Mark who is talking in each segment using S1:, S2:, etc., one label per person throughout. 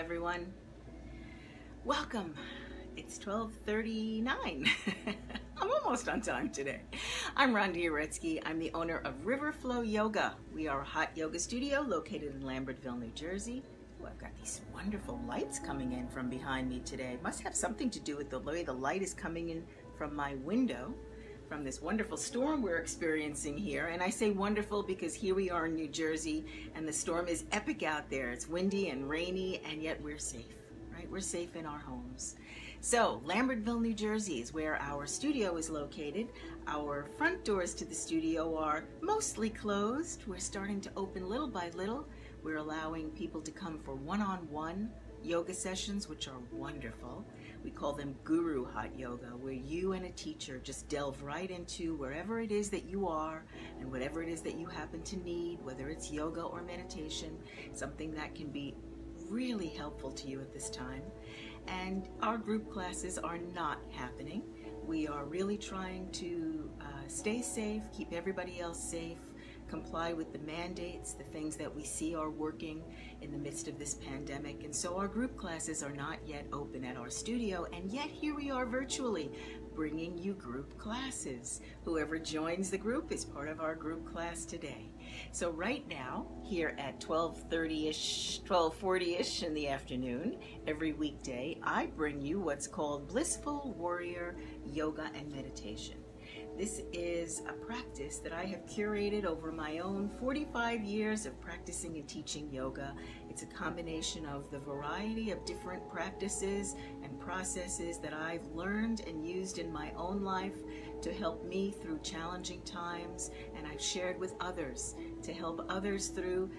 S1: everyone. Welcome. It's 12:39. I'm almost on time today. I'm Rhonda Uretsky. I'm the owner of Riverflow Yoga. We are a hot yoga studio located in Lambertville, New Jersey. Oh, I've got these wonderful lights coming in from behind me today. Must have something to do with the way the light is coming in from my window from this wonderful storm we're experiencing here. And I say wonderful because here we are in New Jersey and the storm is epic out there. It's windy and rainy, and yet we're safe, right? We're safe in our homes. So Lambertville, New Jersey is where our studio is located. Our front doors to the studio are mostly closed. We're starting to open little by little. We're allowing people to come for one-on-one yoga sessions, which are wonderful. We call them guru hot yoga, where you and a teacher just delve right into wherever it is that you are and whatever it is that you happen to need, whether it's yoga or meditation, something that can be really helpful to you at this time. And our group classes are not happening. We are really trying to stay safe, keep everybody else safe, comply with the mandates, the things that we see are working in the midst of this pandemic. And so our group classes are not yet open at our studio, and yet here we are virtually bringing you group classes. Whoever joins the group is part of our group class today. So right now, here at 12:30-ish, 12:40-ish in the afternoon, every weekday, I bring you what's called Blissful Warrior Yoga and Meditation. This is a practice that I have curated over my own 45 years of practicing and teaching yoga. It's a combination of the variety of different practices and processes that I've learned and used in my own life to help me through challenging times, and I've shared with others to help others through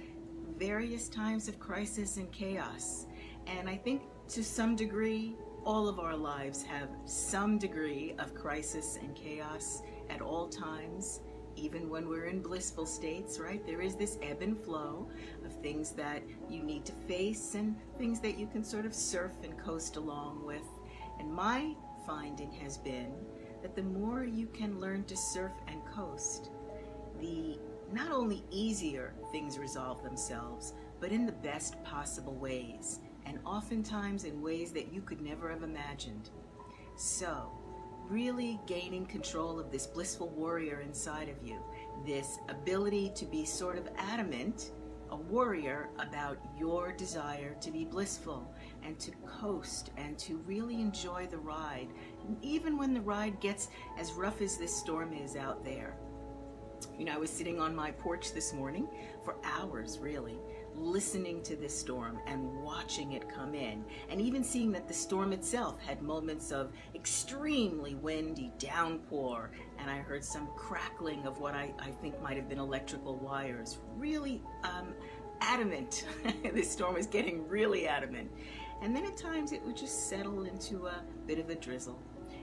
S1: various times of crisis and chaos. And I think to some degree, all of our lives have some degree of crisis and chaos at all times, even when we're in blissful states, right? There is this ebb and flow of things that you need to face and things that you can sort of surf and coast along with. And my finding has been that the more you can learn to surf and coast, the not only easier things resolve themselves, but in the best possible ways, and oftentimes in ways that you could never have imagined. So, really gaining control of this blissful warrior inside of you, this ability to be sort of adamant, a warrior about your desire to be blissful and to coast and to really enjoy the ride, even when the ride gets as rough as this storm is out there. You know, I was sitting on my porch this morning for hours, really, listening to this storm and watching it come in, and even seeing that the storm itself had moments of extremely windy downpour, and I heard some crackling of what I think might have been electrical wires. Really adamant. This storm was getting really adamant. And then at times it would just settle into a bit of a drizzle.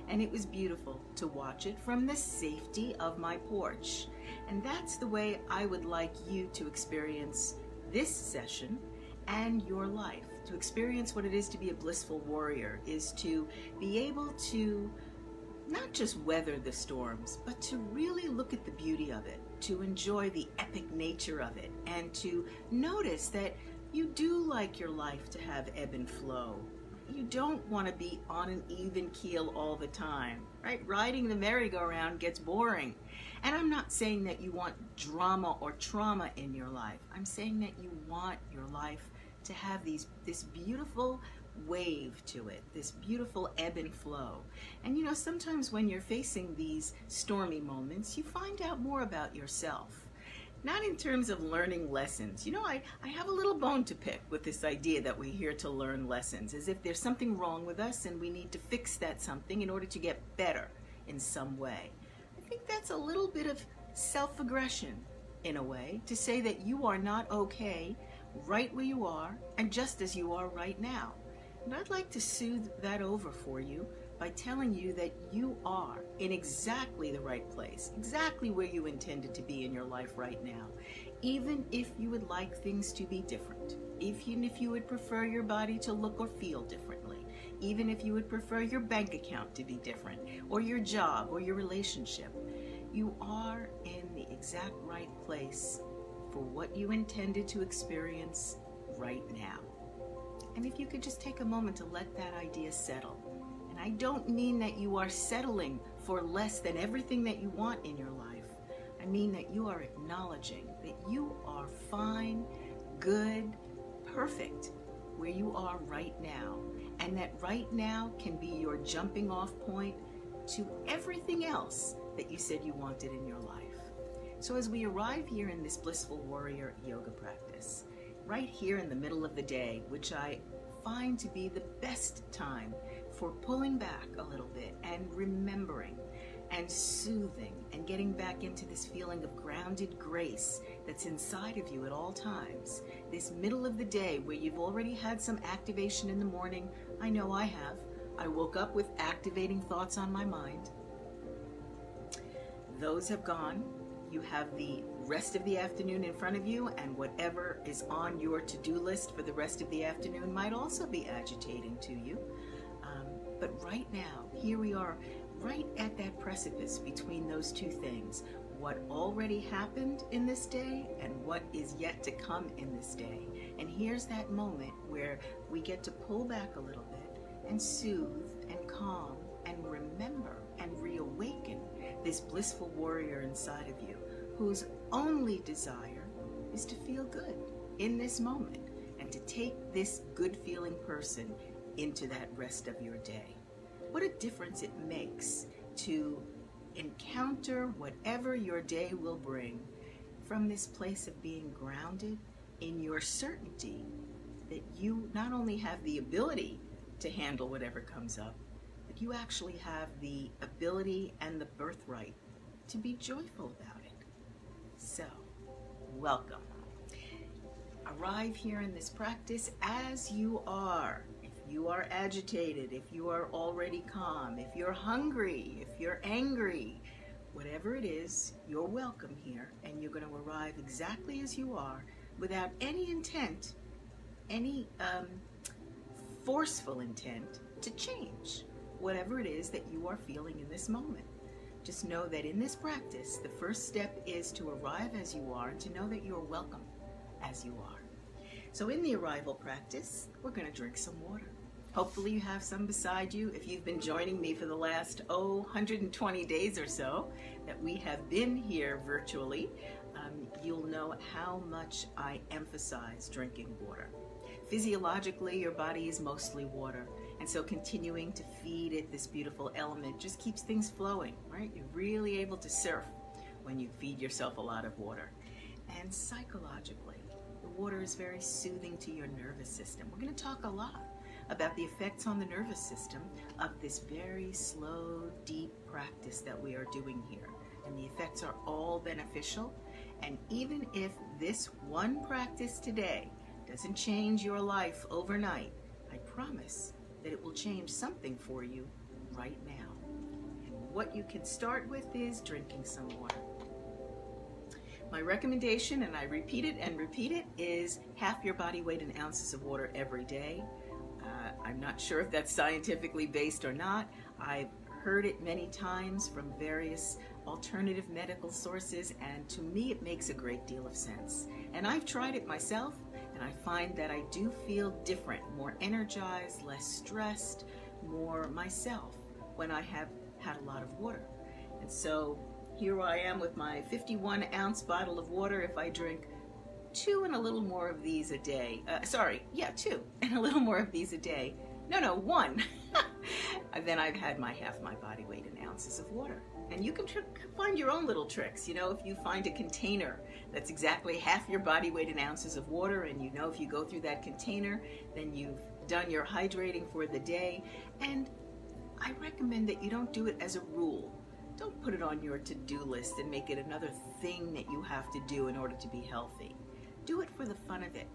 S1: And it was beautiful to watch it from the safety of my porch. And that's the way I would like you to experience this session and your life. To experience what it is to be a blissful warrior is to be able to not just weather the storms, but to really look at the beauty of it, to enjoy the epic nature of it, and to notice that you do like your life to have ebb and flow. You don't want to be on an even keel all the time, right? Riding the merry-go-round gets boring. And I'm not saying that you want drama or trauma in your life. I'm saying that you want your life to have this beautiful wave to it, this beautiful ebb and flow. And you know, sometimes when you're facing these stormy moments, you find out more about yourself. Not in terms of learning lessons. You know, I have a little bone to pick with this idea that we're here to learn lessons, as if there's something wrong with us and we need to fix that something in order to get better in some way. I think that's a little bit of self-aggression, in a way, to say that you are not okay right where you are and just as you are right now. And I'd like to soothe that over for you by telling you that you are in exactly the right place, exactly where you intended to be in your life right now, even if you would like things to be different, even if you would prefer your body to look or feel differently, even if you would prefer your bank account to be different, or your job, or your relationship. You are in the exact right place for what you intended to experience right now. And if you could just take a moment to let that idea settle. And I don't mean that you are settling for less than everything that you want in your life. I mean that you are acknowledging that you are fine, good, perfect where you are right now. And that right now can be your jumping off point to everything else that you said you wanted in your life. So as we arrive here in this Blissful Warrior yoga practice, right here in the middle of the day, which I find to be the best time for pulling back a little bit and remembering and soothing and getting back into this feeling of grounded grace that's inside of you at all times. This middle of the day where you've already had some activation in the morning. I know I have. I woke up with activating thoughts on my mind. Those have gone. You have the rest of the afternoon in front of you, and whatever is on your to-do list for the rest of the afternoon might also be agitating to you. But right now, here we are, right at that precipice between those two things. What already happened in this day and what is yet to come in this day. And here's that moment where we get to pull back a little bit and soothe and calm and remember and reawaken this blissful warrior inside of you, whose only desire is to feel good in this moment and to take this good feeling person into that rest of your day. What a difference it makes to encounter whatever your day will bring from this place of being grounded in your certainty that you not only have the ability to handle whatever comes up, but you actually have the ability and the birthright to be joyful about it. So, welcome. Arrive here in this practice as you are. If you are agitated, if you are already calm, if you're hungry, if you're angry, whatever it is, you're welcome here, and you're going to arrive exactly as you are without any intent, any forceful intent to change whatever it is that you are feeling in this moment. Just know that in this practice, the first step is to arrive as you are and to know that you're welcome as you are. So in the arrival practice, we're going to drink some water. Hopefully you have some beside you. If you've been joining me for the last 120 days or so that we have been here virtually, you'll know how much I emphasize drinking water. Physiologically, your body is mostly water, and so continuing to feed it this beautiful element just keeps things flowing, right? You're really able to surf when you feed yourself a lot of water. And psychologically, the water is very soothing to your nervous system. We're going to talk a lot about the effects on the nervous system of this very slow, deep practice that we are doing here. And the effects are all beneficial. And even if this one practice today doesn't change your life overnight, I promise that it will change something for you right now. And what you can start with is drinking some water. My recommendation, and I repeat it and repeat it, is half your body weight in ounces of water every day. I'm not sure if that's scientifically based or not. I've heard it many times from various alternative medical sources, and to me it makes a great deal of sense. And I've tried it myself, and I find that I do feel different, more energized, less stressed, more myself when I have had a lot of water. And so here I am with my 51-ounce bottle of water. If I drink 2 and a little more of these a day, 2 and a little more of these a day, 1, then I've had half my body weight in ounces of water. And you can find your own little tricks. If you find a container that's exactly half your body weight in ounces of water, and if you go through that container, then you've done your hydrating for the day. And I recommend that you don't do it as a rule. Don't put it on your to-do list and make it another thing that you have to do in order to be healthy. Do it for the fun of it.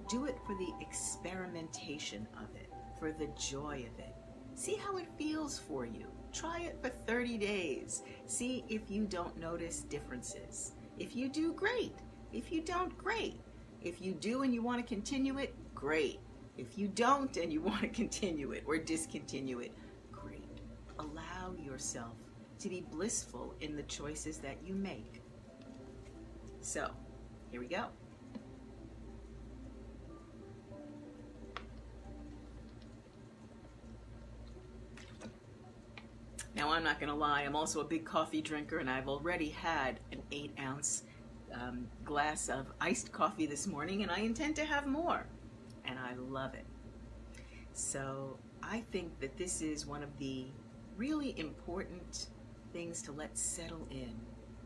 S1: Do it for the experimentation of it, for the joy of it. See how it feels for you. Try it for 30 days. See if you don't notice differences. If you do, great. If you don't, great. If you do and you want to continue it, great. If you don't and you want to continue it or discontinue it, great. Allow yourself to be blissful in the choices that you make. So, here we go. Now, I'm not going to lie, I'm also a big coffee drinker, and I've already had an 8-ounce glass of iced coffee this morning, and I intend to have more, and I love it. So I think that this is one of the really important things to let settle in,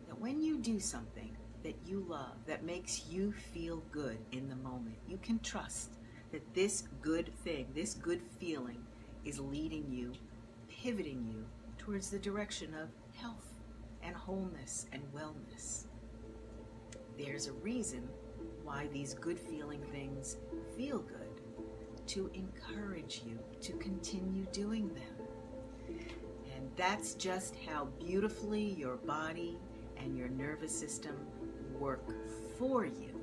S1: that when you do something that you love, that makes you feel good in the moment, you can trust that this good thing, this good feeling is leading you, pivoting you towards the direction of health and wholeness and wellness. There's a reason why these good feeling things feel good, to encourage you to continue doing them. And that's just how beautifully your body and your nervous system work for you.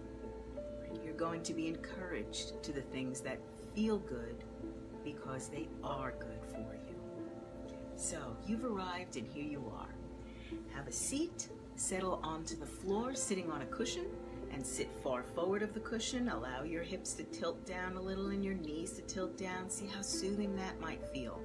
S1: You're going to be encouraged to the things that feel good because they are good for you. So you've arrived, and here you are. Have a seat, settle onto the floor, sitting on a cushion, and sit far forward of the cushion. Allow your hips to tilt down a little and your knees to tilt down. See how soothing that might feel.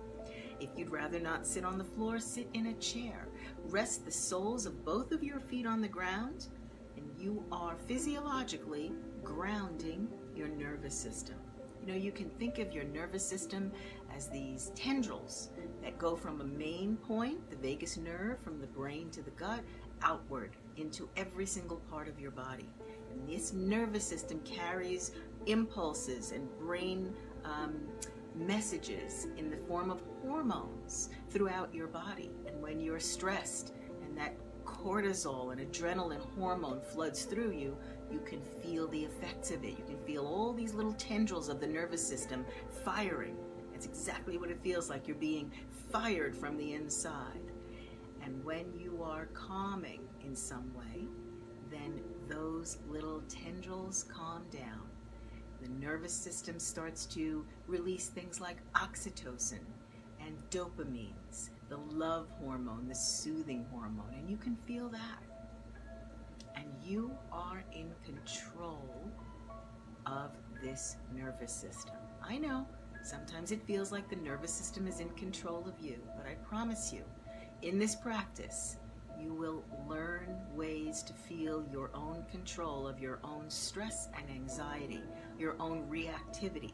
S1: If you'd rather not sit on the floor, sit in a chair. Rest the soles of both of your feet on the ground, and you are physiologically grounding your nervous system. You know, you can think of your nervous system as these tendrils that go from a main point, the vagus nerve, from the brain to the gut, outward into every single part of your body. And this nervous system carries impulses and brain messages in the form of hormones throughout your body. And when you're stressed and that cortisol and adrenaline hormone floods through you, you can feel the effects of it. You can feel all these little tendrils of the nervous system firing. That's exactly what it feels like. You're being fired from the inside. And when you are calming in some way, then those little tendrils calm down. The nervous system starts to release things like oxytocin and dopamines, the love hormone, the soothing hormone, and you can feel that. And you are in control of this nervous system. I know, sometimes it feels like the nervous system is in control of you, but I promise you, in this practice, you will learn ways to feel your own control of your own stress and anxiety, your own reactivity.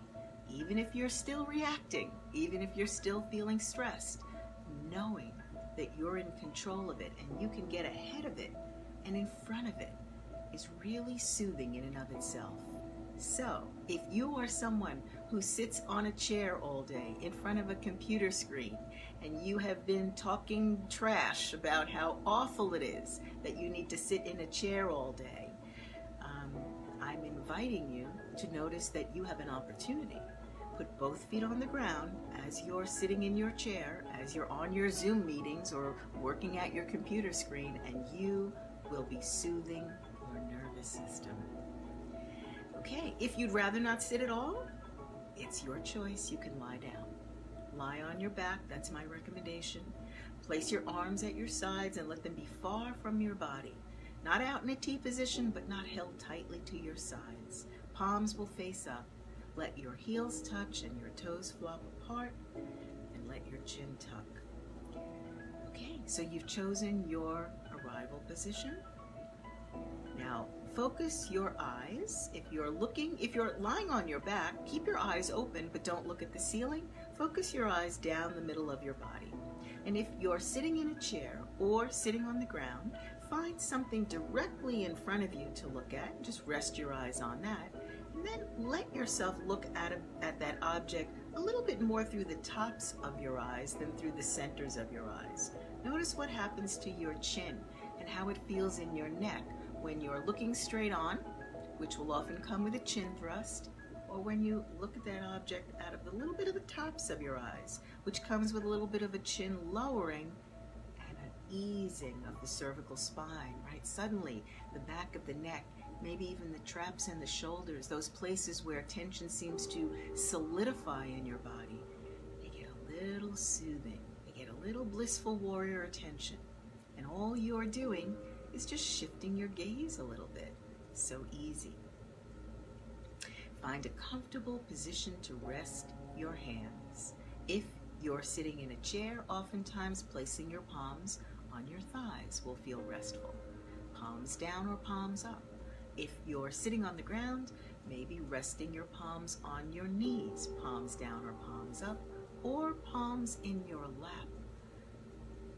S1: Even if you're still reacting, even if you're still feeling stressed, knowing that you're in control of it and you can get ahead of it and in front of it is really soothing in and of itself. So, if you are someone who sits on a chair all day in front of a computer screen and you have been talking trash about how awful it is that you need to sit in a chair all day, I'm inviting you to notice that you have an opportunity. Put both feet on the ground as you're sitting in your chair, as you're on your Zoom meetings or working at your computer screen, and you will be soothing your nervous system. Okay, if you'd rather not sit at all, it's your choice. You can lie down. Lie on your back, that's my recommendation. Place your arms at your sides and let them be far from your body. Not out in a T position, but not held tightly to your sides. Palms will face up. Let your heels touch and your toes flop apart, and let your chin tuck. Okay, so you've chosen your arrival position. Now, focus your eyes. If you're lying on your back, keep your eyes open, but don't look at the ceiling. Focus your eyes down the middle of your body. And if you're sitting in a chair or sitting on the ground, find something directly in front of you to look at. Just rest your eyes on that. And then let yourself look at that object a little bit more through the tops of your eyes than through the centers of your eyes. Notice what happens to your chin and how it feels in your neck when you're looking straight on, which will often come with a chin thrust, or when you look at that object out of a little bit of the tops of your eyes, which comes with a little bit of a chin lowering and an easing of the cervical spine, right? Suddenly, the back of the neck, maybe even the traps and the shoulders, those places where tension seems to solidify in your body, they get a little soothing. They get a little blissful warrior attention. And all you're doing is just shifting your gaze a little bit. So easy. Find a comfortable position to rest your hands. If you're sitting in a chair, oftentimes placing your palms on your thighs will feel restful. Palms down or palms up. If you're sitting on the ground, maybe resting your palms on your knees, palms down or palms up, or palms in your lap.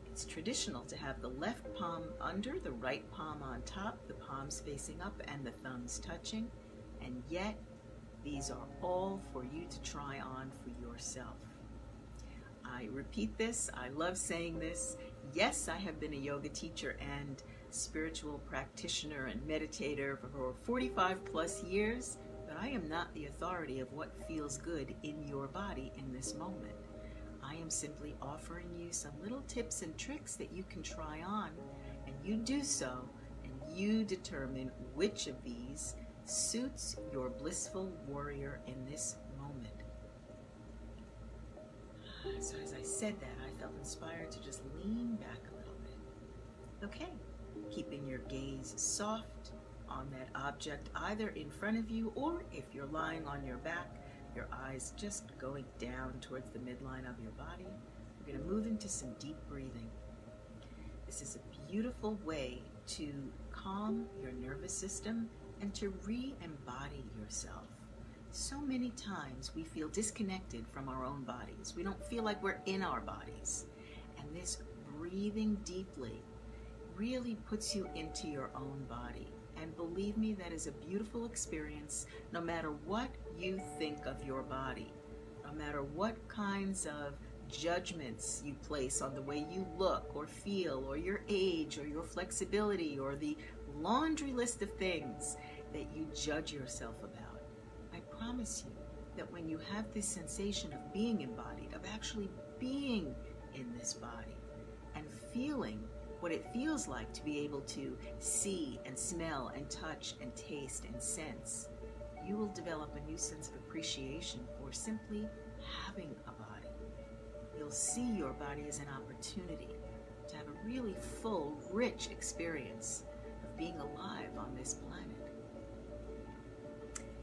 S1: It's traditional to have the left palm under, the right palm on top, the palms facing up, and the thumbs touching, and yet these are all for you to try on for yourself. I repeat this, I love saying this. Yes, I have been a yoga teacher and spiritual practitioner and meditator for 45 plus years, but I am not the authority of what feels good in your body in this moment. I am simply offering you some little tips and tricks that you can try on, and you do so, and you determine which of these suits your blissful warrior in this moment. So as I said that, I felt inspired to just lean back a little bit. Okay, keeping your gaze soft on that object either in front of you, or if you're lying on your back, your eyes just going down towards the midline of your body. We're going to move into some deep breathing. This is a beautiful way to calm your nervous system and to re-embody yourself. So many times we feel disconnected from our own bodies. We don't feel like we're in our bodies. And this breathing deeply really puts you into your own body. And believe me, that is a beautiful experience no matter what you think of your body, no matter what kinds of judgments you place on the way you look or feel, or your age, or your flexibility, or the laundry list of things that you judge yourself about. I promise you that when you have this sensation of being embodied, of actually being in this body and feeling what it feels like to be able to see and smell and touch and taste and sense, you will develop a new sense of appreciation for simply having a body. You'll see your body as an opportunity to have a really full, rich experience of being alive on this planet.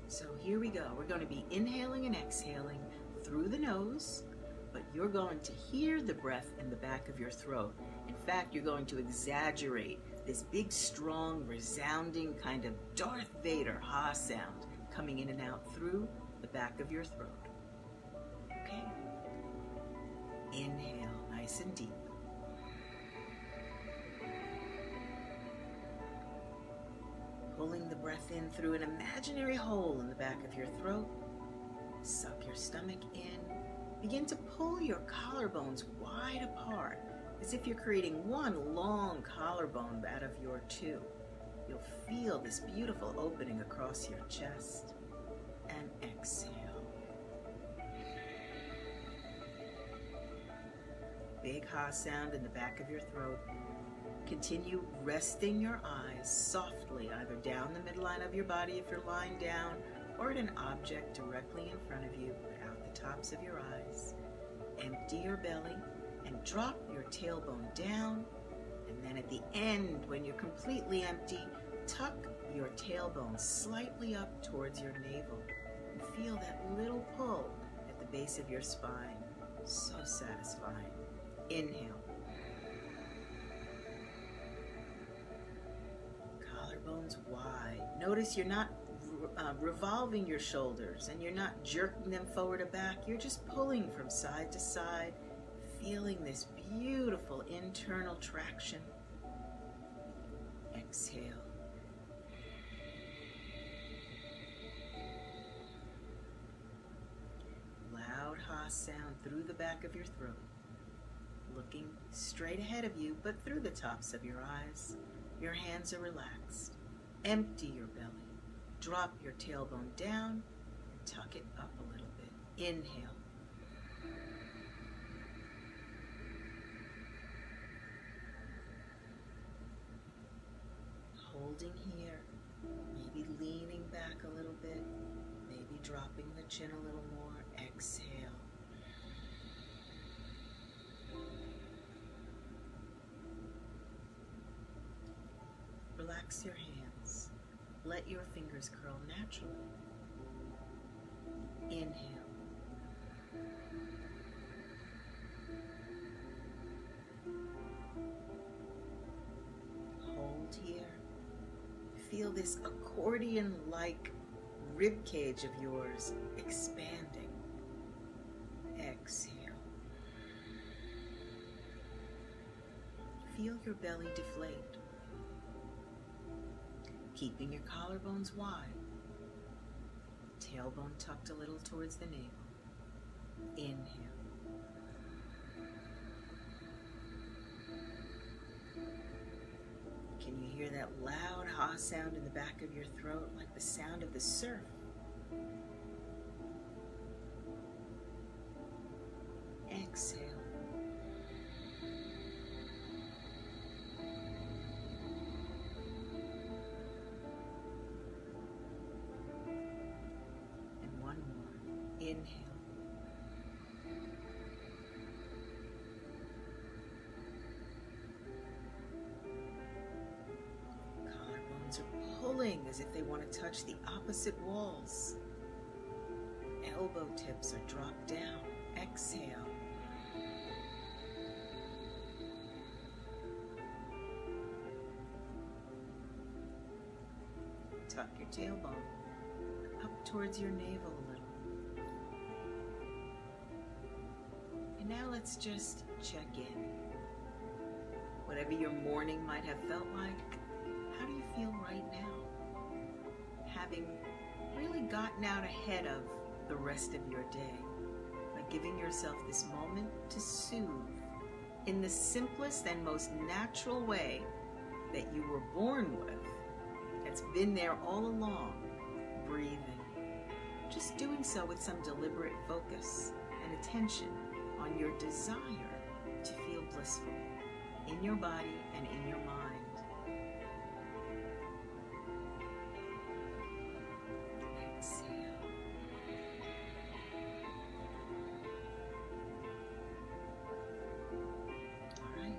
S1: So here we go. We're going to be inhaling and exhaling through the nose, but you're going to hear the breath in the back of your throat. In fact, you're going to exaggerate this big, strong, resounding kind of Darth Vader ha sound coming in and out through the back of your throat. Okay? Inhale, nice and deep. Pulling the breath in through an imaginary hole in the back of your throat. Suck your stomach in. Begin to pull your collarbones wide apart, as if you're creating one long collarbone out of your two. You'll feel this beautiful opening across your chest. And exhale. Big ha sound in the back of your throat. Continue resting your eyes softly, either down the midline of your body if you're lying down, or at an object directly in front of you, out the tops of your eyes. Empty your belly and drop your tailbone down. And then at the end, when you're completely empty, tuck your tailbone slightly up towards your navel. And feel that little pull at the base of your spine. So satisfying. Inhale. Collarbones wide. Notice you're not revolving your shoulders, and you're not jerking them forward or back. You're just pulling from side to side, feeling this beautiful internal traction. Exhale. Loud ha sound through the back of your throat. Looking straight ahead of you, but through the tops of your eyes. Your hands are relaxed. Empty your belly. Drop your tailbone down and tuck it up a little bit. Inhale. Holding here, maybe leaning back a little bit, maybe dropping the chin a little more. Exhale. Relax your hands. Let your fingers curl naturally. Inhale. feel this accordion-like rib cage of yours expanding. Exhale. Feel your belly deflate, keeping your collarbones wide, tailbone tucked a little towards the navel. Inhale. Can you hear that loud ha sound in the back of your throat, like the sound of the surf? Exhale. And one more. Inhale. Collarbones are pulling as if they want to touch the opposite walls. Elbow tips are dropped down. Exhale. Tuck your tailbone up towards your navel a little. And now let's just check in. Whatever your morning might have felt like, how do you feel right now? Having really gotten out ahead of the rest of your day by giving yourself this moment to soothe in the simplest and most natural way that you were born with. It's been there all along. Breathing. Just doing so with some deliberate focus and attention on your desire to feel blissful in your body and in your mind. Exhale. All right.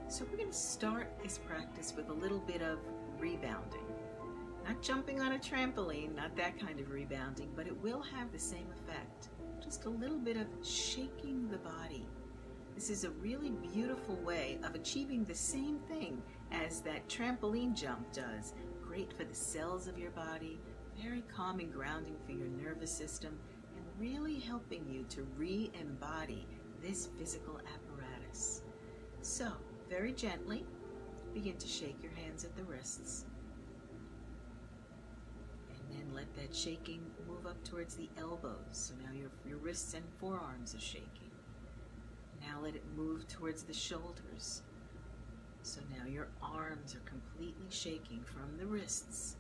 S1: So we're going to start this practice with a little bit of rebounding. Not jumping on a trampoline, not that kind of rebounding, but it will have the same effect. Just a little bit of shaking the body. This is a really beautiful way of achieving the same thing as that trampoline jump does. Great for the cells of your body, very calming, grounding for your nervous system, and really helping you to re-embody this physical apparatus. So, very gently, begin to shake your hands at the wrists. And then let that shaking move up towards the elbows. So now your wrists and forearms are shaking. Now let it move towards the shoulders. So now your arms are completely shaking from the wrists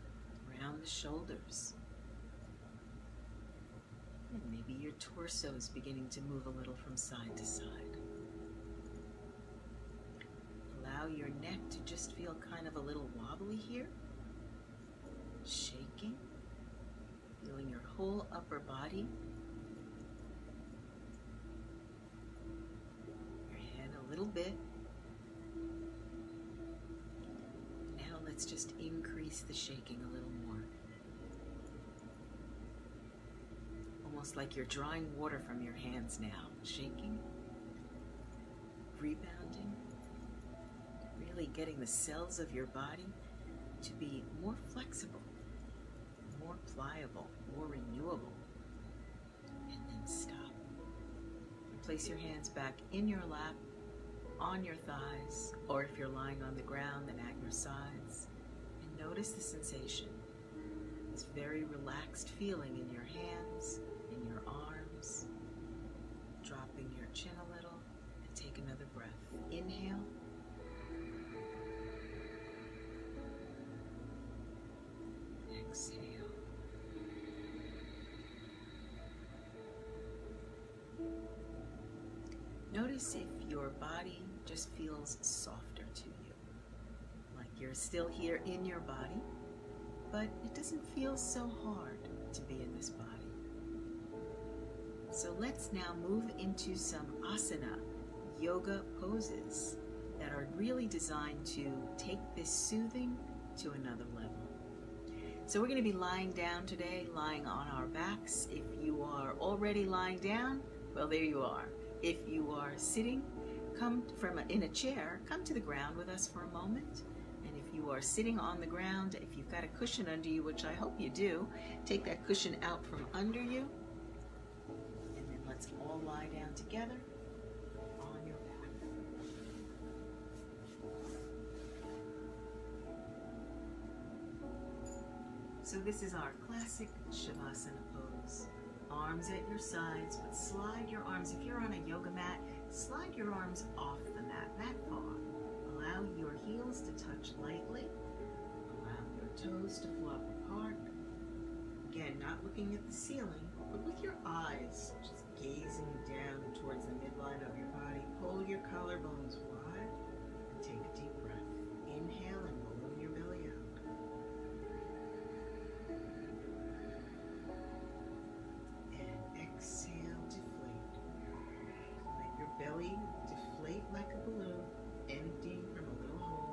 S1: around the shoulders. And maybe your torso is beginning to move a little from side to side. Allow your neck to just feel kind of a little wobbly here. Shaking. Feeling your whole upper body. Your head a little bit. Now let's just increase the shaking a little more. Almost like you're drawing water from your hands now. Shaking. Rebounding. Really getting the cells of your body to be more flexible, more pliable, more renewable. And then stop. And place your hands back in your lap, on your thighs, or if you're lying on the ground, then at your sides. And notice the sensation. This very relaxed feeling in your hands, in your arms. Dropping your chin a little, and take another breath. Inhale. Exhale. Notice if your body just feels softer to you, like you're still here in your body, but it doesn't feel so hard to be in this body. So let's now move into some asana, yoga poses that are really designed to take this soothing to another level. So we're going to be lying down today, lying on our backs. If you are already lying down, well, there you are. If you are sitting, come in a chair, come to the ground with us for a moment. And if you are sitting on the ground, if you've got a cushion under you, which I hope you do, take that cushion out from under you. And then let's all lie down together on your back. So this is our classic Shavasana pose. Arms at your sides, but slide your arms. If you're on a yoga mat, slide your arms off the mat, that far. Allow your heels to touch lightly. Allow your toes to flop apart. Again, not looking at the ceiling, but with your eyes just gazing down towards the midline of your body. Pull your collarbones wide and take a deep breath. Inhale and balloon your belly out. Exhale, deflate. Let your belly deflate like a balloon, emptying from a little hole.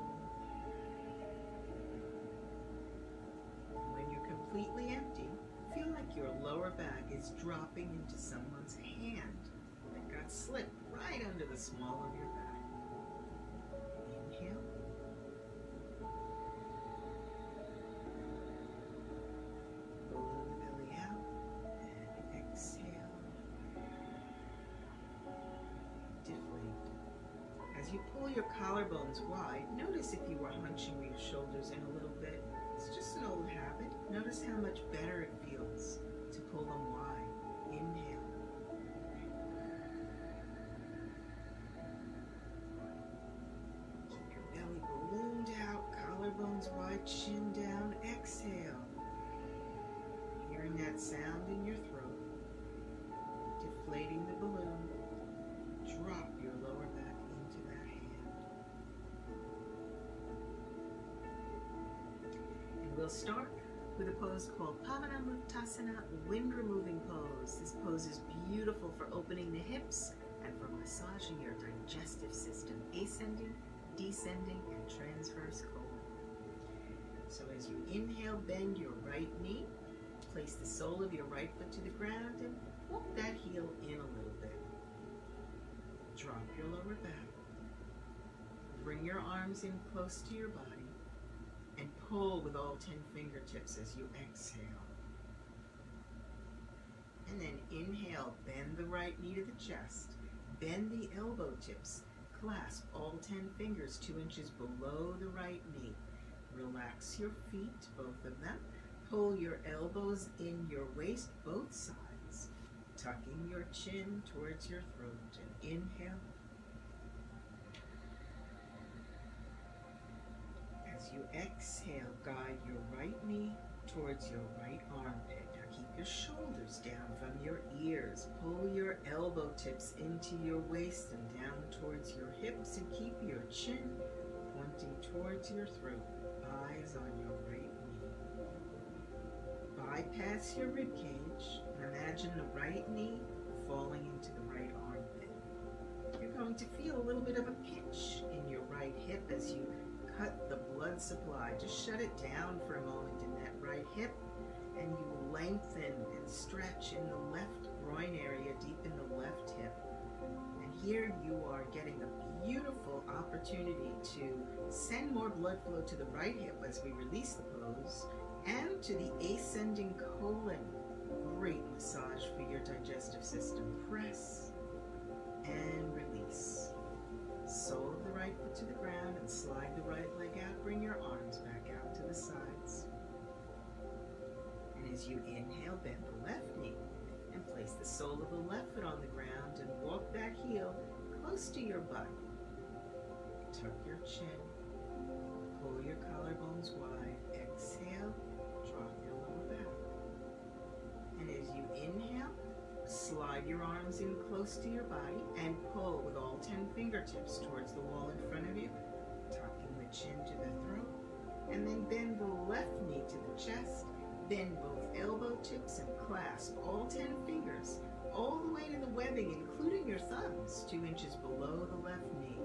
S1: When you're completely empty, feel like your lower back is dropping into someone's hand that got slipped right under the small of your back. Inhale. Balloon the belly out. And exhale. Deflate. As you pull your collarbones wide, notice if you were hunching your shoulders in a little bit. It's just an old habit. Notice how much better it feels to pull them wide. Inhale. Keep your belly ballooned out, collarbones wide, chin down. Exhale. Hearing that sound in your throat. Deflating the balloon. Drop your lower back into that hand. And we'll start with a pose called Pavanamuktasana, wind removing pose. This pose is beautiful for opening the hips and for massaging your digestive system, ascending, descending, and transverse colon. So as you inhale, bend your right knee, place the sole of your right foot to the ground, and walk that heel in a little bit. Drop your lower back. Bring your arms in close to your body and pull with all 10 fingertips as you exhale. And then inhale, bend the right knee to the chest. Bend the elbow tips. Clasp all 10 fingers 2 inches below the right knee. Relax your feet, both of them. Pull your elbows in your waist, both sides. Tucking your chin towards your throat. And inhale. As you exhale, guide your right knee towards your right armpit. Now keep your shoulders down from your ears. Pull your elbow tips into your waist and down towards your hips, and keep your chin pointing towards your throat. Eyes on your right knee. Bypass your rib cage and imagine the right knee falling into the right armpit. You're going to feel a little bit of a pinch in your right hip as you cut the blood supply. Just shut it down for a moment in that right hip, and you lengthen and stretch in the left groin area, deep in the left hip. And here you are getting a beautiful opportunity to send more blood flow to the right hip as we release the pose, and to the ascending colon. Great massage for your digestive system. Press and release. Sole of the right foot to the ground and slide the right leg out. Bring your arms back out to the sides. And as you inhale, bend the left knee and place the sole of the left foot on the ground and walk that heel close to your butt. Tuck your chin. Pull your collarbones wide. Exhale. Drop your lower back. And as you inhale, slide your arms in close to your body and pull with all 10 fingertips towards the wall in front of you, tucking the chin to the throat, and then bend the left knee to the chest, bend both elbow tips and clasp all 10 fingers all the way to the webbing, including your thumbs, 2 inches below the left knee,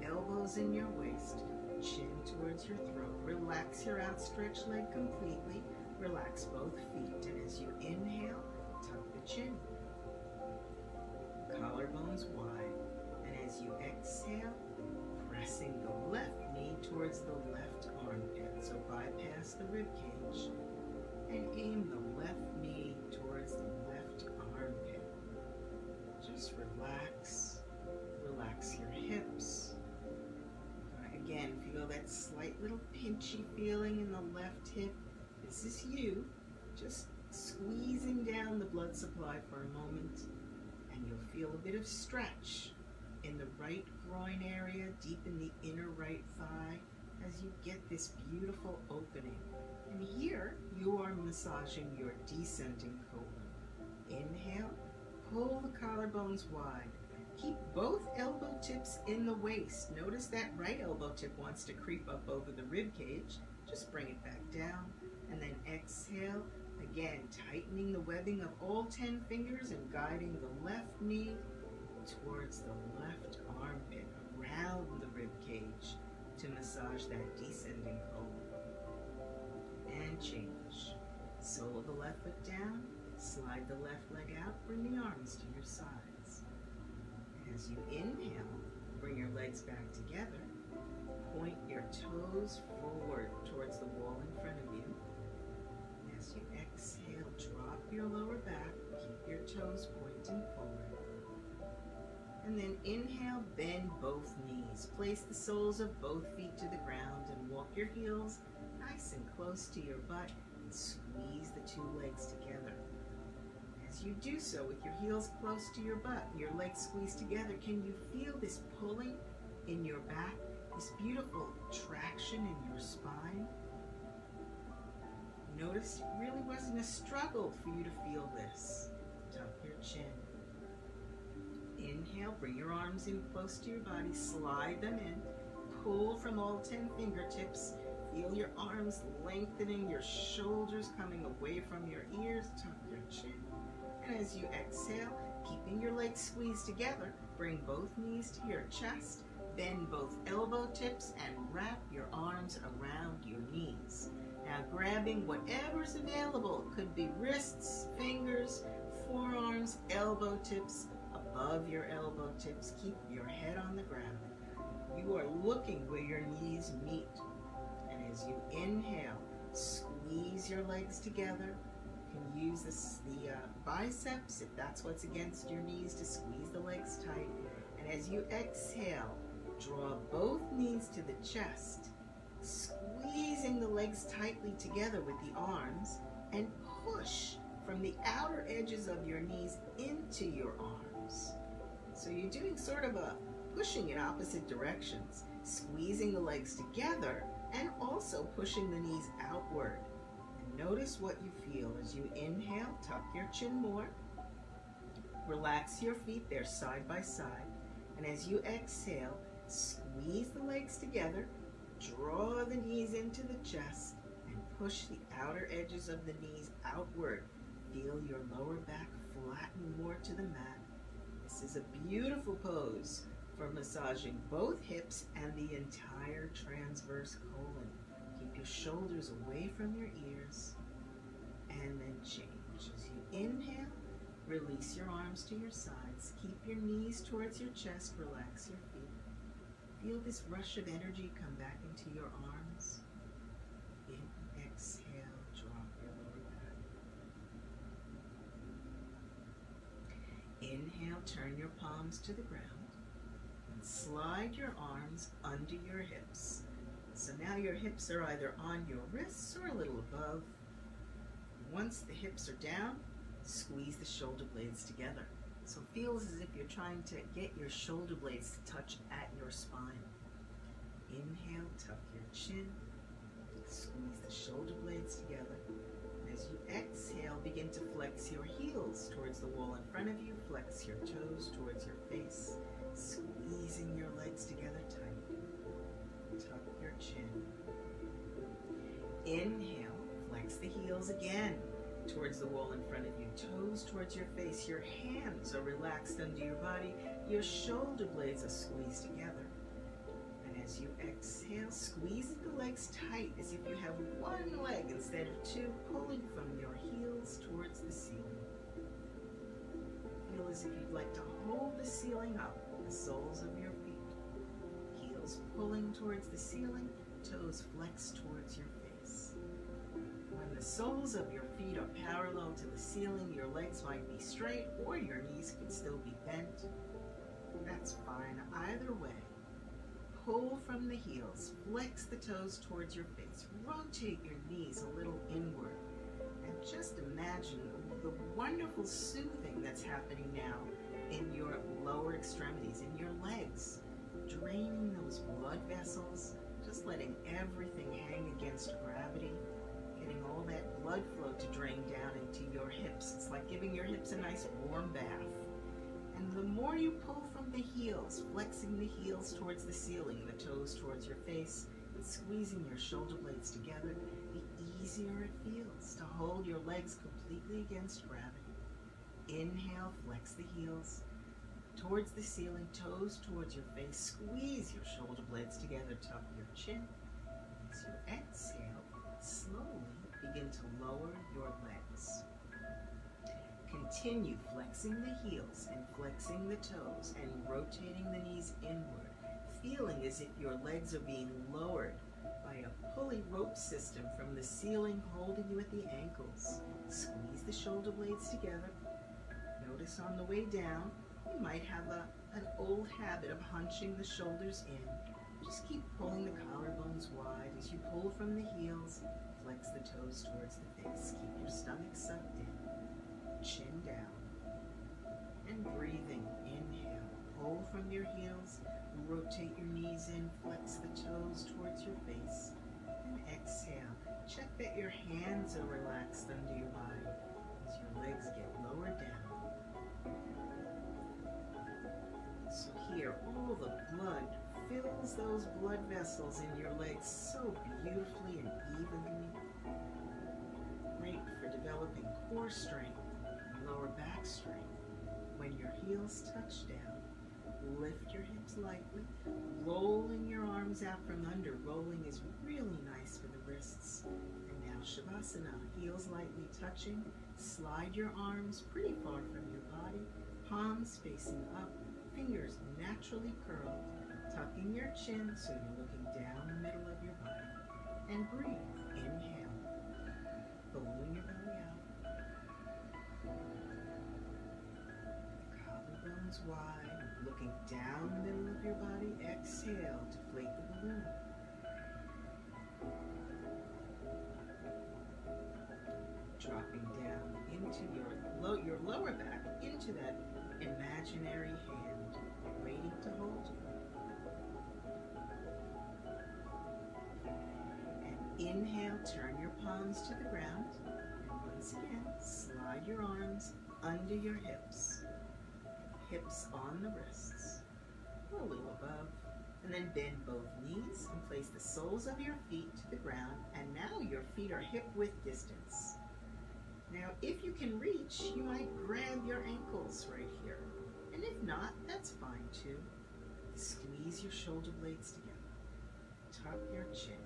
S1: elbows in your waist, chin towards your throat. Relax your outstretched leg completely, relax both feet, and as you inhale, tuck the chin. Collarbones wide, and as you exhale, pressing the left knee towards the left armpit. feeling in the left hip? This is you just squeezing down the blood supply for a moment, and you'll feel a bit of stretch in the right groin area, deep in the inner right thigh, as you get this beautiful opening. And here you are massaging your descending colon. Inhale, pull the collarbones wide. Keep both elbow tips in the waist. Notice that right elbow tip wants to creep up over the rib cage. Just bring it back down. And then exhale, again tightening the webbing of all 10 fingers and guiding the left knee towards the left armpit, around the rib cage to massage that descending colon. And change. Sole of the left foot down, slide the left leg out, bring the arms to your sides. As you inhale, bring your legs back together. Point your toes forward towards the wall in front of you. As you exhale, drop your lower back. Keep your toes pointing forward. And then inhale, bend both knees. Place the soles of both feet to the ground and walk your heels nice and close to your butt and squeeze the two legs together. As you do so with your heels close to your butt, your legs squeezed together, can you feel this pulling in your back, this beautiful traction in your spine? Notice it really wasn't a struggle for you to feel this. Tuck your chin. Inhale, bring your arms in close to your body, slide them in, pull from all 10 fingertips. Feel your arms lengthening, your shoulders coming away from your ears. Tuck your chin. And as you exhale, keeping your legs squeezed together, bring both knees to your chest, bend both elbow tips, and wrap your arms around your knees. Now grabbing whatever's available, it could be wrists, fingers, forearms, elbow tips, above your elbow tips. Keep your head on the ground. You are looking where your knees meet. And as you inhale, squeeze your legs together. You can use the biceps, if that's what's against your knees, to squeeze the legs tight. And as you exhale, draw both knees to the chest, squeezing the legs tightly together with the arms, and push from the outer edges of your knees into your arms. So you're doing sort of a pushing in opposite directions, squeezing the legs together and also pushing the knees outward. And notice what you feel as you inhale. Tuck your chin more. Relax your feet, they're side by side. And as you exhale, squeeze the legs together, draw the knees into the chest, and push the outer edges of the knees outward. Feel your lower back flatten more to the mat. This is a beautiful pose for massaging both hips and the entire transverse colon. Keep your shoulders away from your ears, and then change. As you inhale, release your arms to your sides. Keep your knees towards your chest. Relax your feet. Feel this rush of energy come back into your arms. Exhale, drop your lower back. Inhale, turn your palms to the ground and slide your arms under your hips. So now your hips are either on your wrists or a little above. Once the hips are down, squeeze the shoulder blades together. So it feels as if you're trying to get your shoulder blades to touch at your spine. Inhale, tuck your chin, squeeze the shoulder blades together. And as you exhale, begin to flex your heels towards the wall in front of you. Flex your toes towards your face, squeezing your legs together tight. Tuck your chin. Inhale, flex the heels again towards the wall in front of you, toes towards your face. Your hands are relaxed under your body. Your shoulder blades are squeezed together. And as you exhale, squeeze the legs tight as if you have one leg instead of two, pulling from your heels towards the ceiling. Feel as if you'd like to hold the ceiling up, the soles of your feet. Heels pulling towards the ceiling, toes flex towards your face. When the soles of your feet are parallel to the ceiling, your legs might be straight or your knees could still be bent. That's fine either way. pull from the heels, flex the toes towards your face, rotate your knees a little inward, and just imagine the wonderful soothing that's happening now in your lower extremities, in your legs, draining those blood vessels, just letting everything hang against gravity, getting all that blood flow to drain down into your hips. It's like giving your hips a nice warm bath. And the more you pull from the heels, flexing the heels towards the ceiling, the toes towards your face, and squeezing your shoulder blades together, the easier it feels to hold your legs completely against gravity. Inhale, flex the heels towards the ceiling, toes towards your face, squeeze your shoulder blades together, tuck your chin. As you exhale, slowly begin to lower your legs. Continue flexing the heels and flexing the toes and rotating the knees inward, feeling as if your legs are being lowered by a pulley rope system from the ceiling holding you at the ankles. Squeeze the shoulder blades together. Notice on the way down, you might have an old habit of hunching the shoulders in. Just keep pulling the collarbones wide as you pull from the heels, flex the toes towards the face. Keep your stomach sucked in, chin down, and breathing. Inhale, pull from your heels, rotate your knees in, flex the toes towards your face, and exhale. Check that your hands are relaxed under your body as your legs get lowered down. So here, all the blood fills those blood vessels in your legs so beautifully and evenly. Great for developing core strength and lower back strength. When your heels touch down, lift your hips lightly, rolling your arms out from under. Rolling is really nice for the wrists. And now Shavasana, heels lightly touching. Slide your arms pretty far from your body, palms facing up, fingers naturally curled, tucking your chin so you're looking down the middle of your body. And breathe. Inhale, balloon your belly out. Collarbones wide, looking down the middle of your body. Exhale, deflate the balloon. Dropping down into your lower back, into that imaginary hand waiting to hold you. And inhale, turn your palms to the ground. And once again, slide your arms under your hips. Hips on the wrists, a little above. And then bend both knees and place the soles of your feet to the ground. And now your feet are hip width distance. Now, if you can reach, you might grab your ankles right here. And if not, that's fine too. Squeeze your shoulder blades together. Tuck your chin.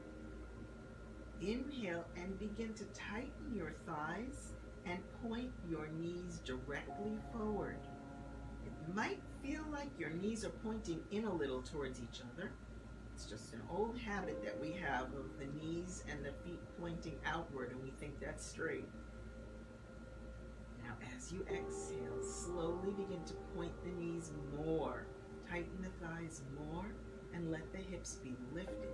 S1: Inhale and begin to tighten your thighs and point your knees directly forward. It might feel like your knees are pointing in a little towards each other. It's just an old habit that we have of the knees and the feet pointing outward, and we think that's straight. Now, as you exhale, slowly begin to point the knees more. Tighten the thighs more and let the hips be lifted.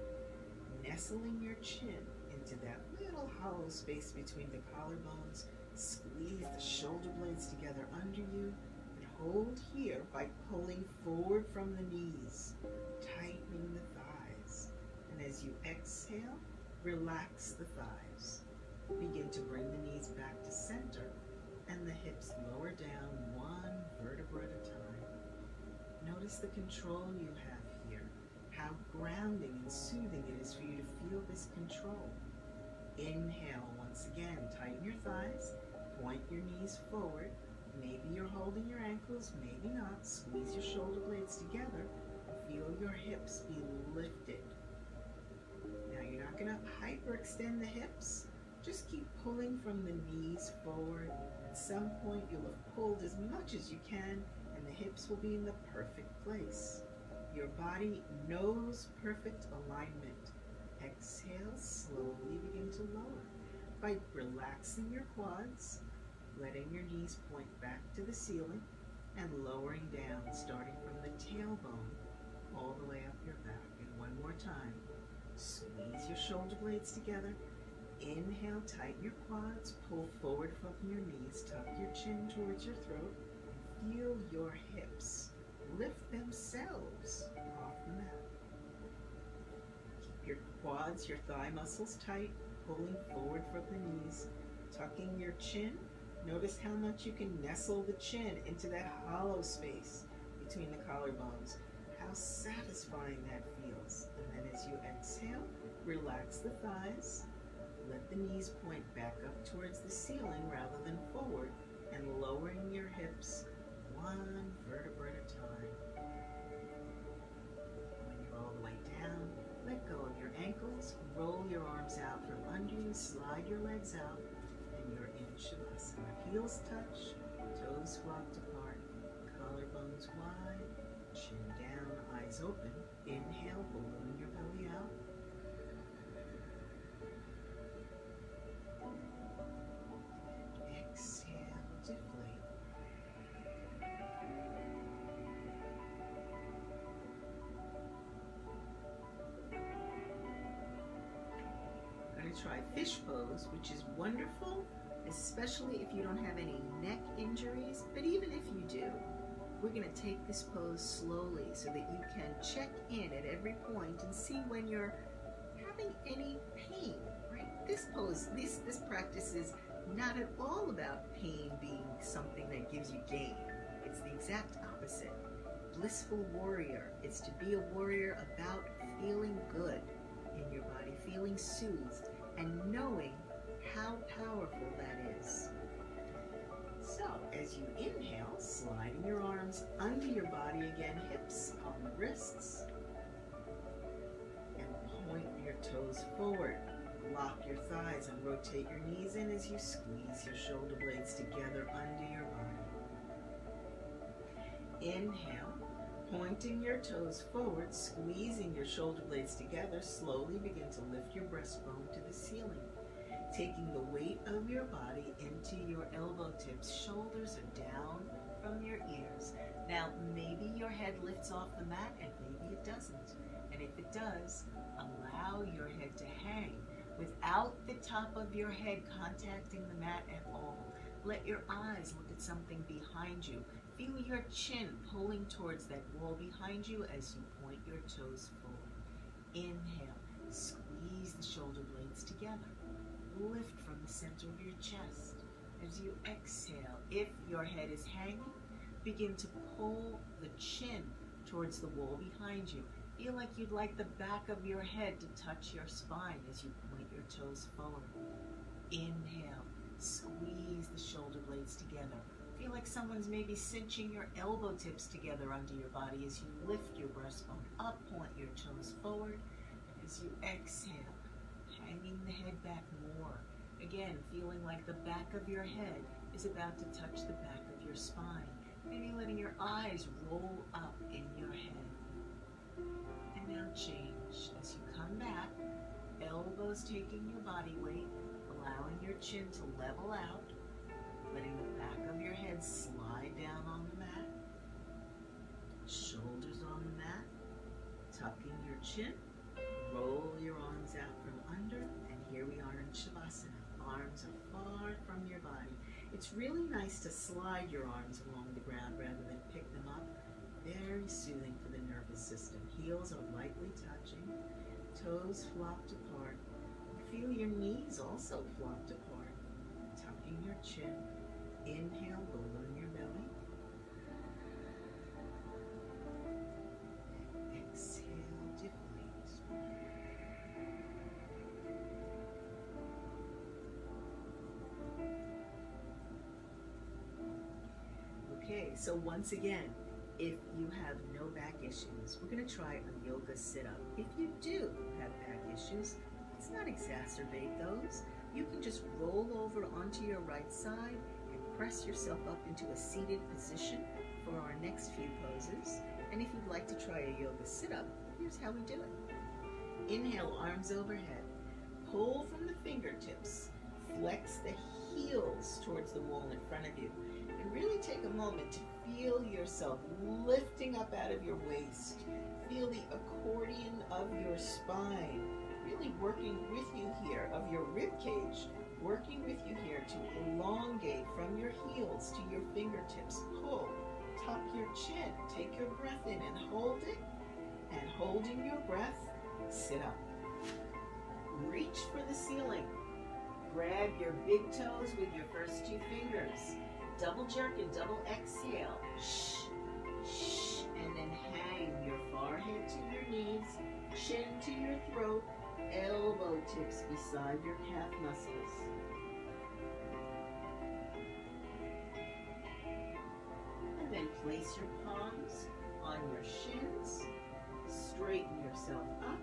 S1: Nestling your chin into that little hollow space between the collarbones. Squeeze the shoulder blades together under you and hold here by pulling forward from the knees, tightening the thighs. And as you exhale, relax the thighs. Begin to bring the knees back to center and the hips lower down one vertebra at a time. Notice the control you have here, how grounding and soothing it is for you to feel this control. Inhale once again, tighten your thighs, point your knees forward. Maybe you're holding your ankles, maybe not. Squeeze your shoulder blades together. Feel your hips be lifted. Now you're not going to hyperextend the hips. Just keep pulling from the knees forward. At some point you'll have pulled as much as you can and the hips will be in the perfect place. Your body knows perfect alignment. Exhale, slowly begin to lower by relaxing your quads, letting your knees point back to the ceiling and lowering down, starting from the tailbone all the way up your back. And One more time. Squeeze your shoulder blades together. Inhale, tighten your quads, pull forward from your knees, tuck your chin towards your throat, and feel your hips lift themselves off the mat. Keep your quads, your thigh muscles tight, pulling forward from the knees, tucking your chin. Notice how much you can nestle the chin into that hollow space between the collarbones. How satisfying that feels. And then as you exhale, relax the thighs. Let the knees point back up towards the ceiling rather than forward, and lowering your hips one vertebra at a time. When you're all the way down, let go of your ankles, roll your arms out from under you, slide your legs out, and you're in Shavasana. Heels touch, toes flopped apart, collarbones wide, chin down, eyes open. Inhale, balloon your belly out. Exhale, deflate. We're going to try fish pose, which is wonderful, especially if you don't have any neck injuries, but even if you do, we're going to take this pose slowly so that you can check in at every point and see when you're having any pain, right? This pose, this practice is not at all about pain being something that gives you gain. It's the exact opposite. Blissful warrior. It's to be a warrior about feeling good in your body, feeling soothed, and knowing how powerful that is. So, as you inhale, sliding your arms under your body again, hips on the wrists, and point your toes forward. Lock your thighs and rotate your knees in as you squeeze your shoulder blades together under your body. Inhale, pointing your toes forward, squeezing your shoulder blades together, slowly begin to lift your breastbone to the ceiling. Taking the weight of your body into your elbow tips, shoulders are down from your ears. Now, maybe your head lifts off the mat and maybe it doesn't. And if it does, allow your head to hang without the top of your head contacting the mat at all. Let your eyes look at something behind you. Feel your chin pulling towards that wall behind you as you point your toes forward. Inhale, squeeze the shoulder blades together. Lift from the center of your chest. As you exhale, if your head is hanging, begin to pull the chin towards the wall behind you. Feel like you'd like the back of your head to touch your spine as you point your toes forward. Inhale, squeeze the shoulder blades together. Feel like someone's maybe cinching your elbow tips together under your body as you lift your breastbone up, point your toes forward. As you exhale, hanging the head back more. Again, feeling like the back of your head is about to touch the back of your spine. Maybe letting your eyes roll up in your head. And now change. As you come back, elbows taking your body weight, allowing your chin to level out, letting the back of your head slide down on the mat, shoulders on the mat, tucking your chin, roll your arms out from under, and here we are in Shavasana. Arms are far from your body. It's really nice to slide your arms along the ground rather than pick them up. Very soothing for the nervous system. Heels are lightly touching, toes flopped apart. Feel your knees also flopped apart. Tucking your chin. Inhale, balloon your belly. Exhale, deflate. Okay, so once again, if you have no back issues, we're going to try a yoga sit-up. If you do have back issues, let's not exacerbate those. You can just roll over onto your right side and press yourself up into a seated position for our next few poses. And if you'd like to try a yoga sit-up, here's how we do it. Inhale, arms overhead. Pull from the fingertips. Flex the heels towards the wall in front of you. And really take a moment to feel yourself lifting up out of your waist. Feel the accordion of your spine really working with you here, of your rib cage, working with you here to elongate from your heels to your fingertips. Pull, tuck your chin, take your breath in and hold it, and holding your breath, sit up. Reach for the ceiling. Grab your big toes with your first two fingers. Double jerk and double exhale. Shh, shh, and then hang your forehead to your knees, chin to your throat, elbow tips beside your calf muscles. And then place your palms on your shins, straighten yourself up,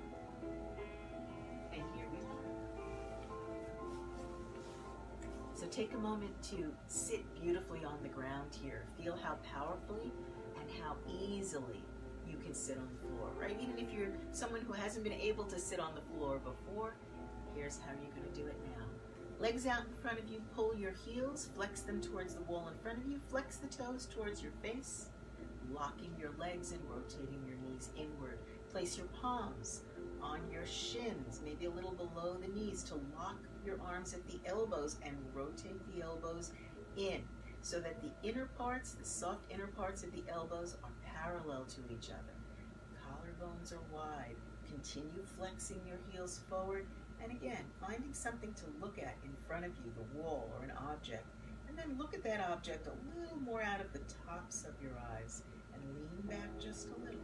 S1: and here we are. So take a moment to sit beautifully on the ground here. Feel how powerfully and how easily you can sit on the floor, right? Even if you're someone who hasn't been able to sit on the floor before, here's how you're going to do it now. Legs out in front of you, pull your heels, flex them towards the wall in front of you, flex the toes towards your face, locking your legs and rotating your knees inward. Place your palms on your shins, maybe a little below the knees, to lock your arms at the elbows and rotate the elbows in so that the inner parts, the soft inner parts of the elbows are parallel to each other. Collarbones are wide. Continue flexing your heels forward, and again, finding something to look at in front of you, the wall or an object, and then look at that object a little more out of the tops of your eyes and lean back just a little.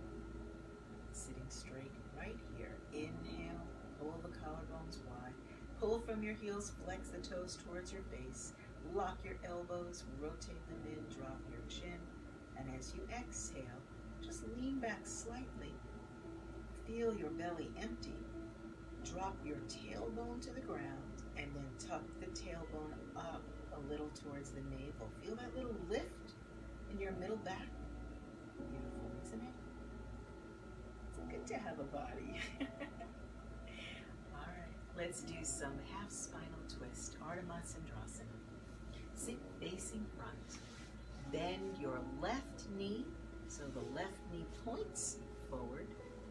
S1: Sitting straight right here. Inhale, pull the collarbones wide. Pull from your heels, flex the toes towards your face. Lock your elbows, rotate them in, drop your chin. And as you exhale, just lean back slightly. Feel your belly empty. Drop your tailbone to the ground and then tuck the tailbone up a little towards the navel. Feel that little lift in your middle back. Beautiful, isn't it? It's good to have a body. All right, let's do some half spinal twist, Ardha Matsyendrasana. Sit facing front. Bend your left knee so the left knee points forward.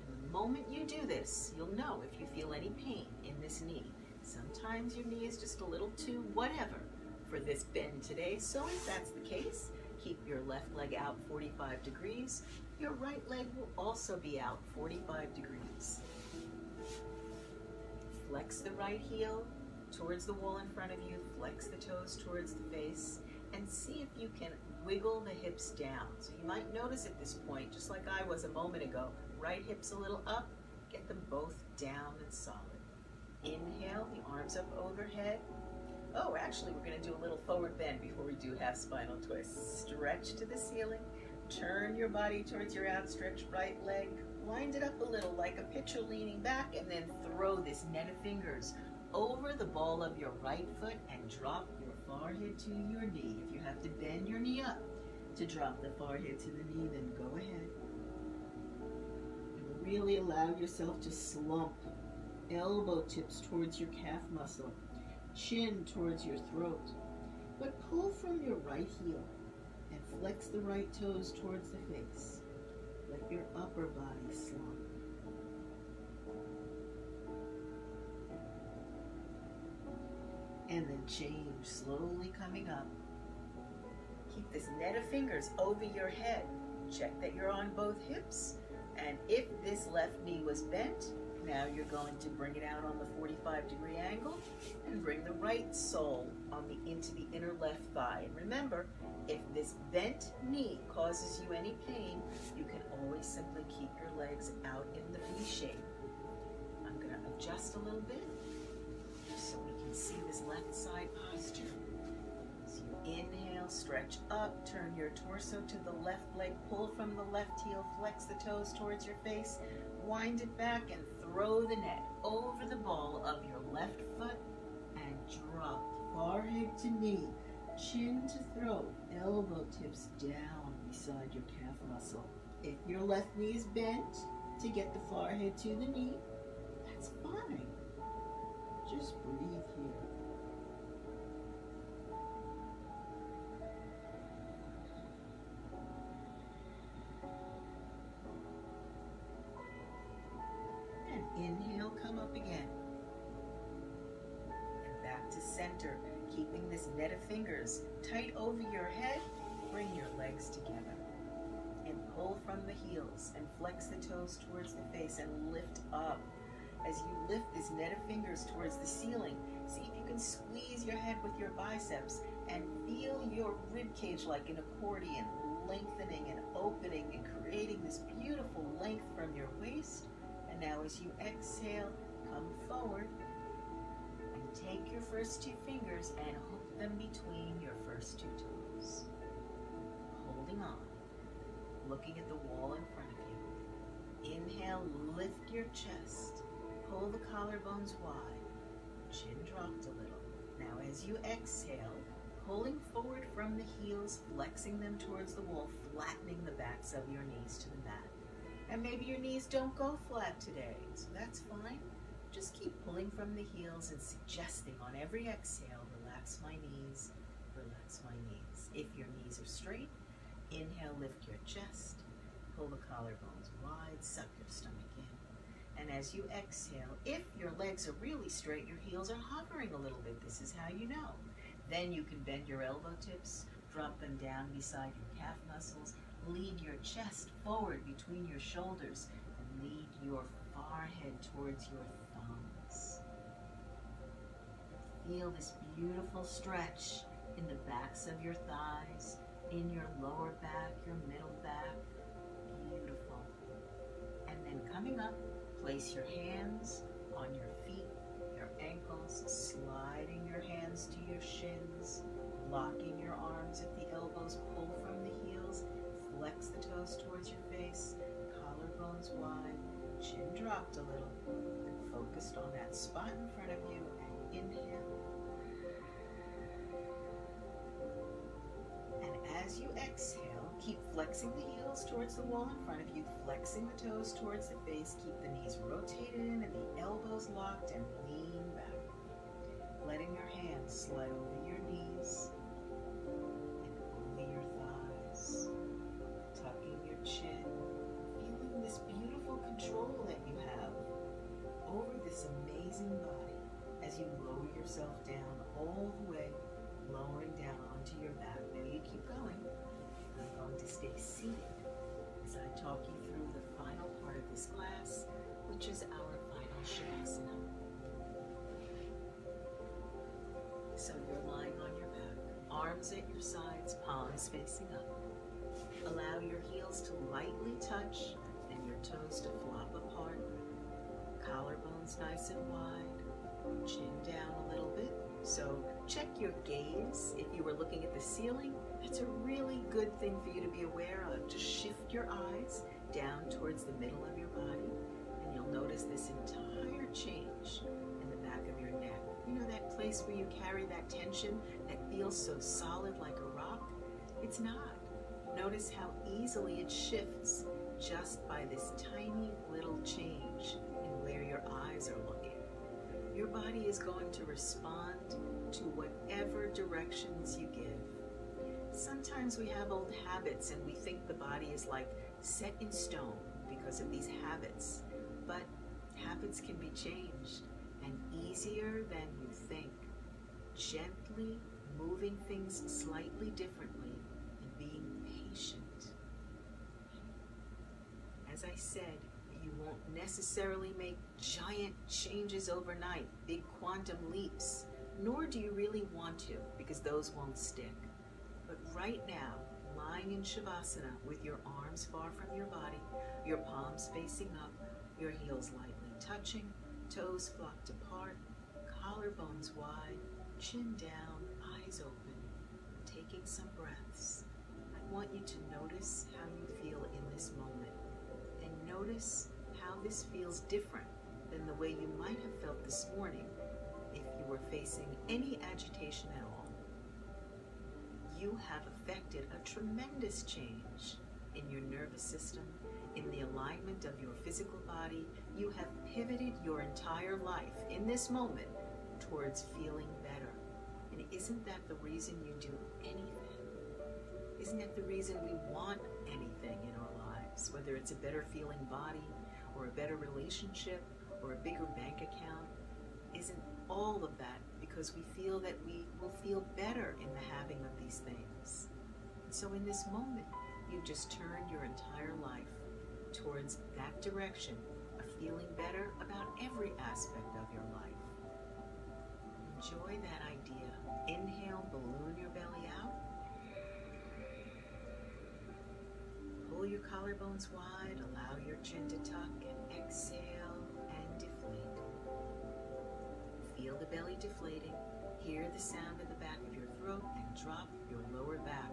S1: And the moment you do this, you'll know if you feel any pain in this knee. Sometimes your knee is just a little too whatever for this bend today. So if that's the case, keep your left leg out 45 degrees. Your right leg will also be out 45 degrees. Flex the right heel towards the wall in front of you. Flex the toes towards the face. And see if you can wiggle the hips down. So you might notice at this point, just like I was a moment ago, right hips a little up, get them both down and solid. Inhale, the arms up overhead. Oh, actually, we're going to do a little forward bend before we do half spinal twist. Stretch to the ceiling. Turn your body towards your outstretched right leg. Wind it up a little like a pitcher leaning back, and then throw this net of fingers over the ball of your right foot and drop your forehead to your knee. If you have to bend your knee up to drop the forehead to the knee, then go ahead. And really allow yourself to slump. Elbow tips towards your calf muscle. Chin towards your throat. But pull from your right heel and flex the right toes towards the face. Let your upper body slump. And then change, slowly coming up. Keep this net of fingers over your head. Check that you're on both hips. And if this left knee was bent, now you're going to bring it out on the 45-degree angle and bring the right sole into the inner left thigh. And remember, if this bent knee causes you any pain, you can always simply keep your legs out in the V shape. I'm going to adjust a little bit so we can see this left side posture. So you inhale, stretch up, turn your torso to the left leg, pull from the left heel, flex the toes towards your face, wind it back and throw the net over the ball of your left foot and drop forehead to knee, chin to throat, elbow tips down beside your calf muscle. If your left knee is bent to get the forehead to the knee, that's fine. Just breathe here. fingers tight over your head, bring your legs together. And pull from the heels and flex the toes towards the face and lift up. As you lift this net of fingers towards the ceiling, see if you can squeeze your head with your biceps and feel your rib cage like an accordion, lengthening and opening and creating this beautiful length from your waist. And now as you exhale, come forward and take your first two fingers and hook them between your first two toes. Holding on, looking at the wall in front of you. Inhale, lift your chest. Pull the collarbones wide. Chin dropped a little. Now as you exhale, pulling forward from the heels, flexing them towards the wall, flattening the backs of your knees to the mat. And maybe your knees don't go flat today, so that's fine. Just keep pulling from the heels and suggesting on every exhale, relax my knees, relax my knees. If your knees are straight, inhale, lift your chest, pull the collarbones wide, suck your stomach in. And as you exhale, if your legs are really straight, your heels are hovering a little bit. This is how you know. Then you can bend your elbow tips, drop them down beside your calf muscles, lead your chest forward between your shoulders, and lead your forehead towards your thumbs. Feel this beautiful stretch in the backs of your thighs, in your lower back, your middle back. Beautiful. And then coming up, place your hands on your feet, your ankles, sliding your hands to your shins, locking your arms at the elbows, pull from the heels, flex the toes towards your face, collarbones wide, chin dropped a little, and focused on that spot in front of you, and inhale. And as you exhale, keep flexing the heels towards the wall in front of you, flexing the toes towards the face, keep the knees rotated in and the elbows locked, and lean back. Letting your hands slide over your knees and over your thighs, tucking your chin, feeling this beautiful control that you have over this amazing body as you lower yourself down all the way, lowering down onto your back. Now you keep going. I'm going to stay seated as I talk you through the final part of this class, which is our final Shavasana. So you're lying on your back, arms at your sides, palms facing up. Allow your heels to lightly touch and your toes to flop apart. Collarbones nice and wide, chin down a little bit. So check your gaze. If you were looking at the ceiling, that's a really good thing for you to be aware of. Just shift your eyes down towards the middle of your body, and you'll notice this entire change in the back of your neck. You know that place where you carry that tension that feels so solid like a rock? It's not. Notice how easily it shifts just by this tiny little change in where your eyes are looking. Your body is going to respond to whatever directions you give. Sometimes we have old habits and we think the body is like set in stone because of these habits, but habits can be changed and easier than you think. Gently moving things slightly differently and being patient. As I said, you won't necessarily make giant changes overnight, big quantum leaps, nor do you really want to, because those won't stick. But right now, lying in Shavasana with your arms far from your body, your palms facing up, your heels lightly touching, toes flopped apart, collarbones wide, chin down, eyes open, taking some breaths. I want you to notice how you feel in this moment, and notice how this feels different than the way you might have felt this morning if you were facing any agitation at all. You have affected a tremendous change in your nervous system, in the alignment of your physical body. You have pivoted your entire life in this moment towards feeling better. And isn't that the reason you do anything? Isn't that the reason we want anything in our lives? Whether it's a better feeling body, or a better relationship, or a bigger bank account, isn't all of that because because we feel that we will feel better in the having of these things. And so in this moment, you just turn your entire life towards that direction of feeling better about every aspect of your life. Enjoy that idea. Inhale, balloon your belly out. Pull your collarbones wide, allow your chin to tuck, and exhale and deflate. Feel the belly deflating, hear the sound in the back of your throat, and drop your lower back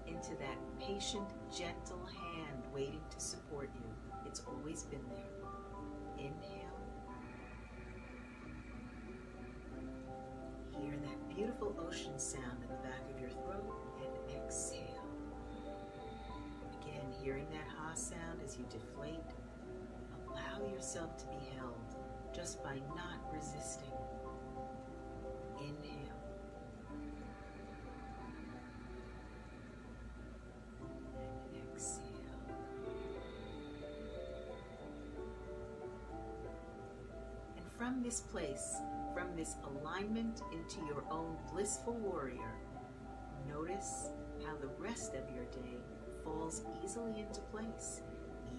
S1: into that patient, gentle hand waiting to support you. It's always been there. Inhale. Hear that beautiful ocean sound in the back of your throat, and exhale. Again, hearing that ha sound as you deflate. Allow yourself to be held just by not resisting. Inhale. And exhale. And from this place, from this alignment into your own blissful warrior, notice how the rest of your day falls easily into place.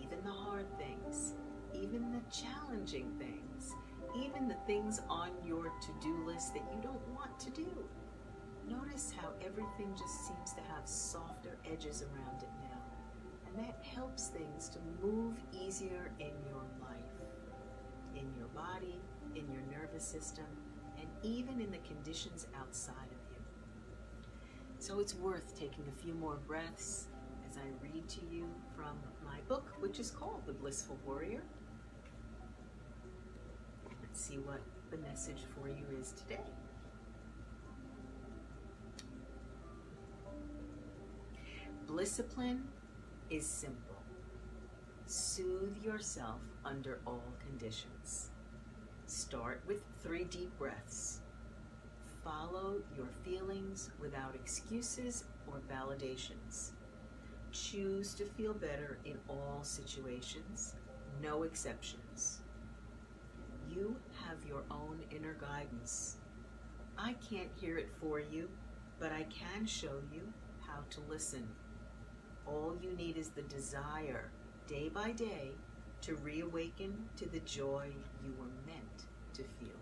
S1: Even the hard things, even the challenging things, even the things on your to-do list that you don't want to do. Notice how everything just seems to have softer edges around it now. And that helps things to move easier in your life, in your body, in your nervous system, and even in the conditions outside of you. So it's worth taking a few more breaths as I read to you from my book, which is called The Blissful Warrior. Let's see what the message for you is today. Blisscipline is simple. Soothe yourself under all conditions. Start with 3 deep breaths. Follow your feelings without excuses or validations. Choose to feel better in all situations, no exceptions. You have your own inner guidance. I can't hear it for you, but I can show you how to listen. All you need is the desire, day by day, to reawaken to the joy you were meant to feel.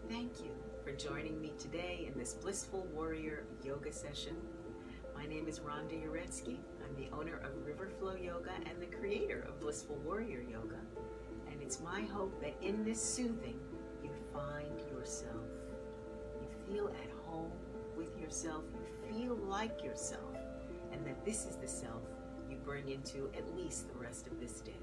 S1: Thank you for joining me today in this Blissful Warrior yoga session. My name is Rhonda Uretsky. I'm the owner of Riverflow Yoga and the creator of Blissful Warrior Yoga. And it's my hope that in this soothing, you find yourself. You feel at home with yourself. You feel like yourself. And that this is the self you bring into at least the rest of this day.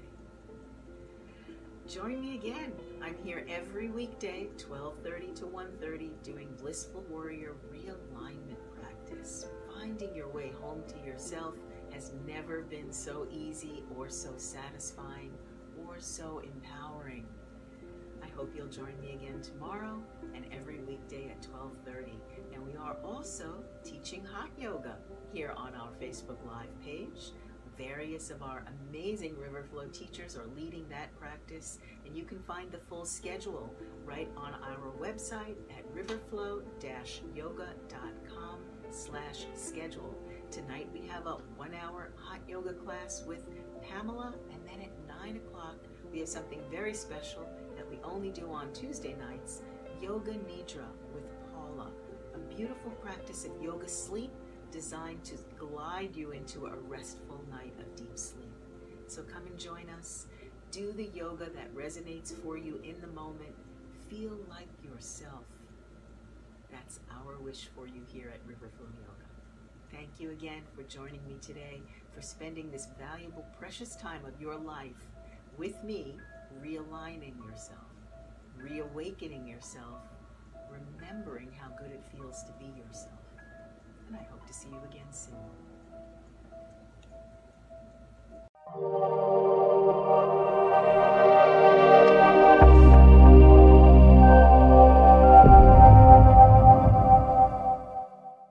S1: Join me again. I'm here every weekday, 12:30 to 1:30, doing Blissful Warrior realignment practice. Finding your way home to yourself has never been so easy or so satisfying or so empowering. I hope you'll join me again tomorrow and every weekday at 12:30. And we are also teaching hot yoga here on our Facebook Live page. Various of our amazing Riverflow teachers are leading that practice, and you can find the full schedule right on our website at riverflow-yoga.com/schedule. Tonight we have a 1-hour hot yoga class with Pamela, and then at 9 o'clock we have something very special that we only do on Tuesday nights, Yoga Nidra with Paula, a beautiful practice of yoga sleep designed to glide you into a restful night of deep sleep. So come and join us. Do the yoga that resonates for you in the moment. Feel like yourself. That's our wish for you here at Riverflow Yoga. Thank you again for joining me today, for spending this valuable, precious time of your life with me, realigning yourself, reawakening yourself, remembering how good it feels to be yourself. And I hope to see you again soon.